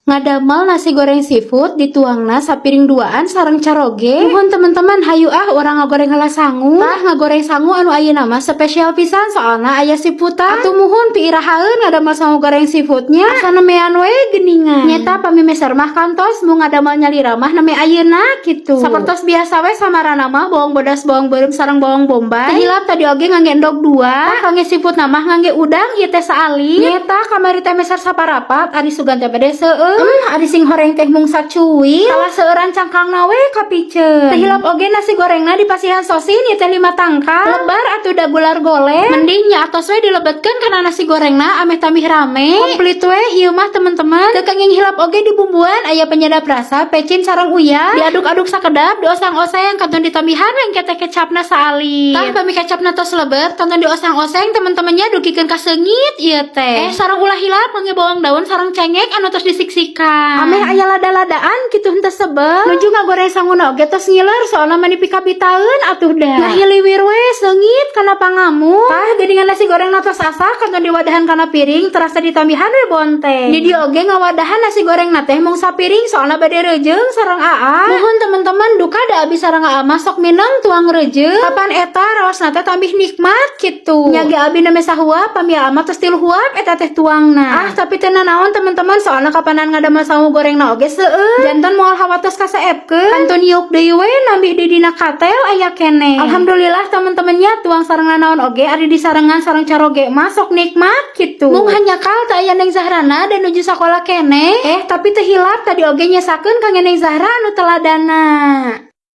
Ngadamel nasi goreng seafood dituangna sapiring duaan sareng caroge. Mohon teman-teman hayu orang ngagoreng heula sangu. Tah ngagoreng sangu anu ayeuna mah spesial pisan soalna aya seafood-an. Atuh muhun piirahaeun ngadamel sangu goreng seafoodnya. Asa nemean we geuningan. Nyeta pamimeser mah kantos mun ngadamel nyalira mah neme ayeuna kitu. Sapertos biasa we samarana mah bawang bodas, bawang beureum sareng bawang bombay. Tehilap tadi oge ngangge endog 2. Tah kangge seafood mah ngangge udang ieu teh saali. Nyeta kamari teh meser saparapat ari sugan teh bade seueur. Ari sing horeng teh mung sacuil. Salah seueuran cangkangna we kapiceun. Tehilap oge nasi gorengna dipasihan sosin ieu teh 5 tangkal. Lebar atuh da bular goleng. Mending nya atos we dilebetkeun kana nasi gorengna ameh tambih rame. Komplit we ieu mah teman-teman. Teu kenging hilap oge di bumbuan aya penyedap rasa, pecin sareng uyah. Diaduk-aduk sakedap, diosang-oseng kanton ditambihan engke teh kecapna saali. Tah pami kecapna tos lebet, kanton diosang-oseng teman-temannya dugikeun ka seungit ieu teh. Sareng ulah hilap ngangge bawang daun sareng cengek anu tos disiksikan. Ameh aya lada-ladaan kitu henteu sebel. Nuju ngagoreng sanguna oge tos ngiler soalna mani pikapitaeun atuh dah. Ngahiliwir we seungit kana pangamu. Tah geuningan nasi goreng tos asa kanton diwadahan kana piring terasa ditambihan we bonteng. Di dieu oge ngawadahan nasi goreng teh mung sapiring soalna bade rejeung sareng aa. Mohon teman-teman duka da abi sareng aa masok mineng tuang rejeung. Kapan eta raosna teh tambih nikmat kitu. Nya ge abi neme sahuap pami aa mah tos 3 huap eta teh tuangna. Tapi teu naon teman-teman soalna kapanan ngadamel sangu gorengna oge seueur. Janten moal hawatos kasaepkeun. Kantun yuk deui we nambih di dina katel aya keneh. Alhamdulillah teman-temannya tuang sareng naon oge ari disarengan sareng caroge masok nikmat kitu. Mung hanyakal teu aya Neng Zahrana dan nuju sakola keneh. Tapi teu hilap tadi oge nyesakeun ka Neng Zahra anu teladana.